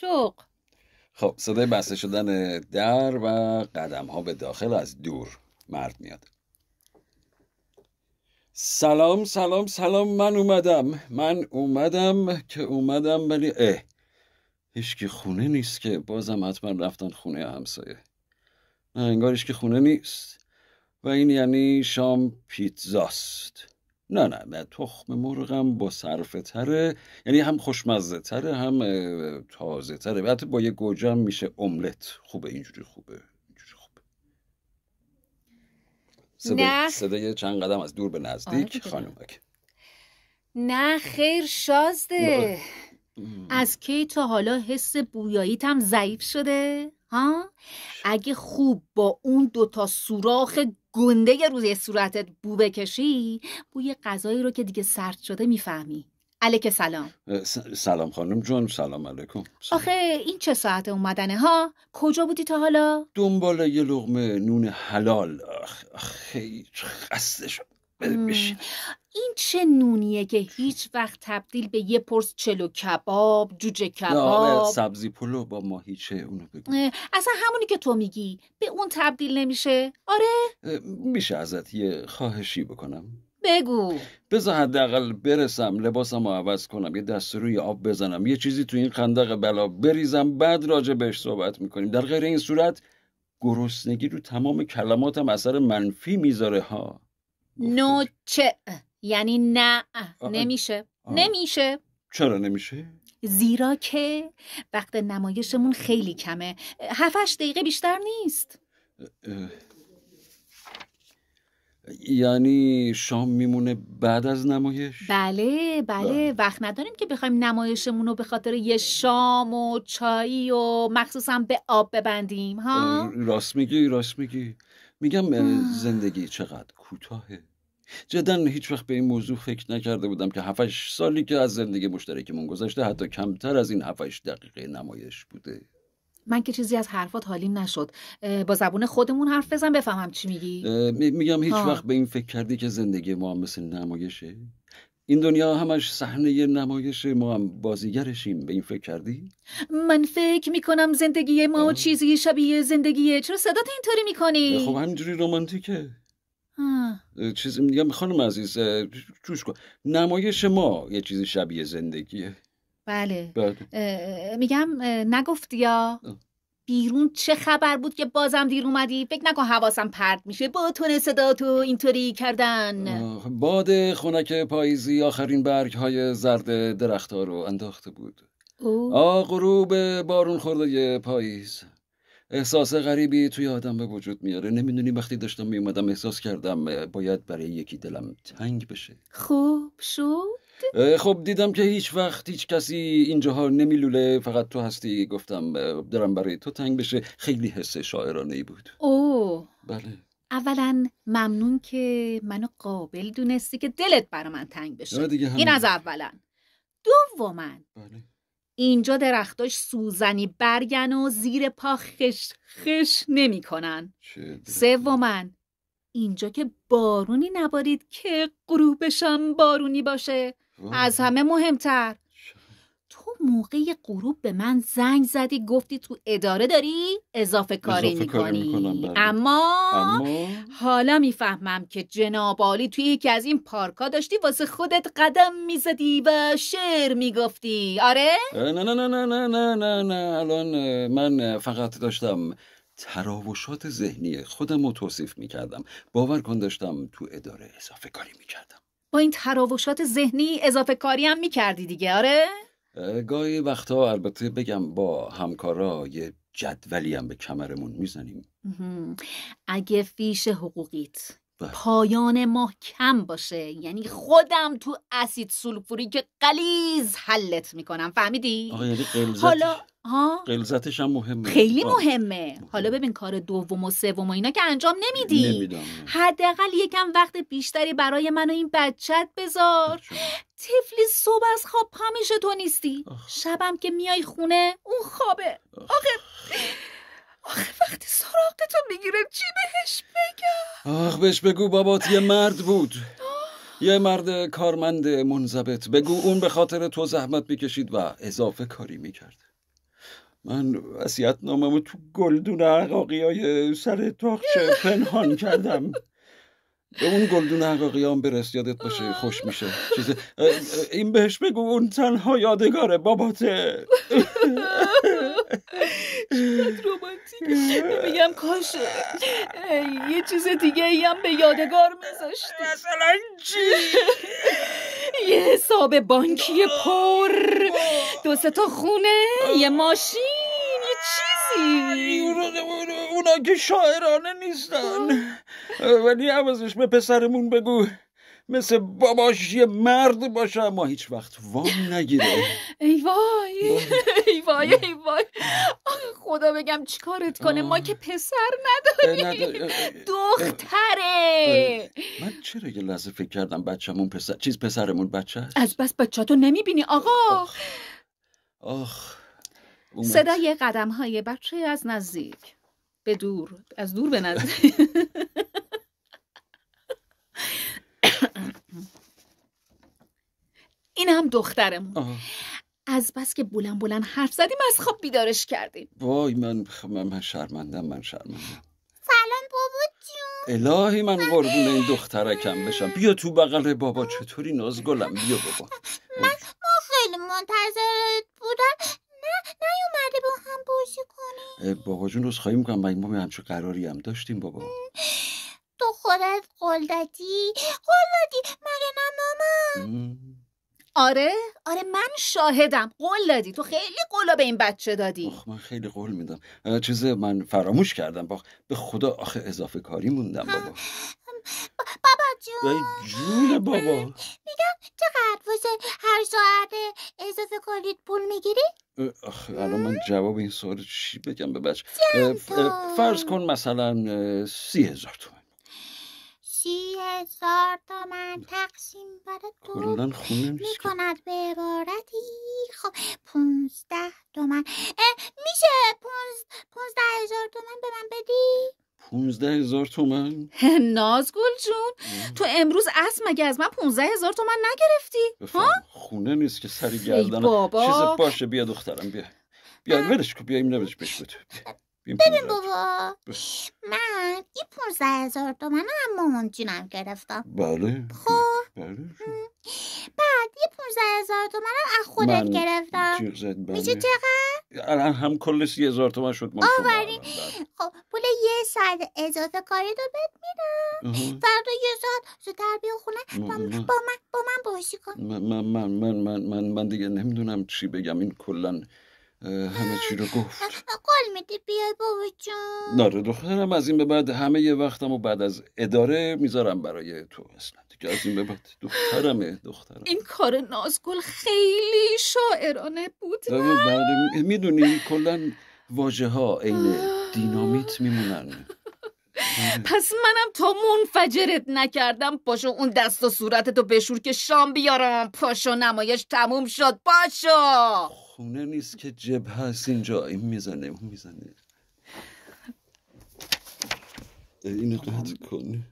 شوق. خب صدای بسته شدن در و قدم ها به داخل از دور مرد میاد. سلام سلام سلام، من اومدم ولی هیچکی خونه نیست که. بازم حتما رفتن خونه همسایه. نه انگارش که خونه نیست و این یعنی شام پیتزاست. نه تخم مرغم با صرفه تره، یعنی هم خوشمزه تره هم تازه تره و حتی با یه گوجه میشه املت. اینجوری خوبه. صدای چند قدم از دور به نزدیک. خانومک نه خیر شازده، از کی تا حالا حس بویاییت هم ضعیف شده؟ ها؟ اگه خوب با اون 2 سوراخ گنده روی صورتت بو بکشی، بوی غذایی رو که دیگه سرد شده میفهمی. علیک سلام. سلام خانم جون، سلام علیکم. آخه این چه ساعت اومدنه ها؟ کجا بودی تا حالا؟ دنبال یه لقمه نون حلال. خیلی خسته شد. بشین. این چه نونیه که هیچ وقت تبدیل به یه پرس چلو کباب، جوجه کباب، سبزی پلو با ماهیچه، اونو بگو. اصلا همونی که تو میگی به اون تبدیل نمیشه؟ آره؟ میشه ازت یه خواهشی بکنم؟ بگو. بذار حداقل برسم لباسمو عوض کنم، یه دست روی آب بزنم، یه چیزی تو این خندق بلا بریزم، بعد راجع بهش صحبت میکنیم. در غیر این صورت گرسنگی رو تمام کلماتم اثر منفی میذاره ها. نو چه؟ یعنی نه نمیشه. نمیشه. چرا نمیشه؟ زیرا که وقت نمایشمون خیلی کمه، 7-8 دقیقه بیشتر نیست. یعنی شام میمونه بعد از نمایش؟ بله. وقت نداریم که بخوایم نمایشمون رو به خاطر یه شام و چایی و مخصوصا به آب ببندیم ها؟ راست میگی. میگم زندگی چقدر کوتاهه. جدا هیچ وقت به این موضوع فکر نکرده بودم که 7-8 سالی که از زندگی مشترکمون گذشته حتی کمتر از این 7-8 دقیقه نمایش بوده. من که چیزی از حرفات حالیم نشد. با زبون خودمون حرف بزن بفهمم چی میگی. میگم هیچ وقت به این فکر کردی که زندگی ما هم مثل نمایشه؟ این دنیا همش صحنه نمایشه، ما هم بازیگرشیم. به این فکر کردی؟ من فکر میکنم زندگی ما چیزی شبیه زندگیه. چرا صدات اینطوری میکنی؟ خب همینجوری رمانتیکه. چیزی میگم خانم عزیز، جوش کن. نمایش ما یه چیزی شبیه زندگیه. بله. میگم نگفتی یا بیرون چه خبر بود که بازم دیر اومدی؟ فکر نکن حواسم پرت میشه با تون صداتو اینطوری کردن. باد خنک پاییزی آخرین برگ‌های زرد درخت‌ها رو انداخته بود. غروب بارون خورده پاییز. احساس غریبی توی آدم به وجود میاره. نمیدونی وقتی داشتم میومدم احساس کردم باید برای یکی دلم تنگ بشه. خوب شد؟ خب دیدم که هیچ وقت هیچ کسی اینجاها نمیلوله، فقط تو هستی. گفتم دارم برای تو تنگ بشه. خیلی حس شاعرانه‌ای بود. بله. اولا ممنون که منو قابل دونستی که دلت برا من تنگ بشه. این از اولا. دوما بله. اینجا درختاش سوزنی برگن و زیر پا خش نمی کنن. سوما اینجا که بارونی نبارید که غروبشم بارونی باشه. از همه مهمتر تو موقع غروب به من زنگ زدی، گفتی تو اداره داری اضافه کاری میکنی. اما حالا میفهمم که جناب عالی توی یکی از این پارکا داشتی واسه خودت قدم میزدی و شعر میگفتی. آره؟ نه الان من فقط داشتم تراوشات ذهنی خودم رو توصیف میکردم. باور کن داشتم تو اداره اضافه کاری میکردم. با این تراوشات ذهنی اضافه کاری هم میکردی دیگه؟ آره؟ گاهی وقتا البته بگم با همکارا یه جدولی هم به کمرمون میزنیم. اگه فیش حقوقیت پایان ماه کم باشه، یعنی خودم تو اسید سولفوری که غلیظ حلت میکنم. فهمیدی؟ حالا غلظتش هم مهمه. خیلی مهمه. حالا ببین کار دوم و سوم و اینا که انجام نمیدی. حداقل یکم وقت بیشتری برای من و این بچت بذار. طفلی صبح از خواب پا میشه تو نیستی. شبم که میای خونه اون خوابه. آخه وقتی سراغتو میگیره چی بهش بگم؟ بهش بگو بابات یه مرد بود. یه مرد کارمند منضبط. بگو اون به خاطر تو زحمت میکشید و اضافه کاری میکرد. من وصیت‌نامه‌مو تو گلدون عقاقیای سر تاقچه پنهان کردم. به اون گلدون عقاقیام برس، یادت باشه، خوش میشه. این بهش بگو اون تنها یادگار باباته. چقدر رومانتیک. میگم کاش یه چیز دیگه ای هم به یادگار میذاشتی. مثلا چی؟ یه حساب بانکی پر، 2-3 تا خونه، یه ماشین، یه چیزی. اونا که شاعرانه نیستن، ولی عوضش به پسرمون بگو مثل باباش یه مرد باشه اما هیچ وقت وام نگیره. ای وای ای وای ای وای. خدا بگم چیکارت کنه، ما که پسر نداریم، دختره. من چرا یه لحظه فکر کردم بچه‌مون پسرمون بچه است. از بس بچه‌تو نمیبینی آقا. آخ. صدای قدم‌های بچه از نزدیک به دور، از دور به نزدیک. این هم دخترمون. از بس که بلند بلند حرف زدیم از خواب بیدارش کردیم. وای من شرمندم. سلام بابا جون. الهی من قربون این دخترکم بشم. بیا تو بغل بابا. چطوری نازگلم؟ بیا بابا. ما خیلی منتظرت بودم. نیومدی با هم بازی کنی؟ بابا جون عذرخواهی میکنم، ما همچون قراری هم داشتیم بابا. تو خودت قول دادی مگه نه مامان؟ آره من شاهدم. قول دادی، تو خیلی قولا به این بچه دادی. من خیلی قول میدم. من فراموش کردم. به خدا آخه اضافه کاری موندم بابا. بابا جون. جون بابا. میگم چقدر واسه هر ساعت اضافه کاریت پول میگیری؟ الان من جواب این سوال چی بگم به بچه؟ فرض کن مثلا 30,000 تومان. 30,000 تومان تقسیم بر 2 میکند به عبارتی. خب 15 تومان میشه. 15,000 تومان به من بدی؟ 15,000 تومان؟ نازگل جون تو امروز اصل مگه از من 15,000 تومان نگرفتی؟ خونه نیست که سری گردنم. چیز باشه. بیا دخترم بیا ولش کن. بیا این نبرش بشکت. ببین بابا، من این 15,000 تومان هم مامان جونم گرفتم. بله. خب بله. بعد یه 15,000 تومان هم از خودت گرفتم. میشه چقدر؟ الان هم کل 30,000 تومان شد. آورین. خب پول یه ساعت اضافه کاری رو بهت میدم. فردا یه ساعت زودتر بیا خونه با من بازی کن. من دیگه نمیدونم چی بگم. این کلن همه چی رو گفت. قول میدی بیای بابا جون؟ ناره دخترم، از این به بعد همه یه وقتم و بعد از اداره میذارم برای تو. اصلا دیگه از این به بعد دخترم. این کار نازگل خیلی شاعرانه بود. میدونی کلن واژه ها عین دینامیت میمونن. پس منم تا منفجرت نکردم. پاشو اون دست و صورتتو بشور که شام بیارم. پاشو نمایش تموم شد. پاشو. خونه نیست که جبه هست اینجا. این میزنه اینو قطع کن.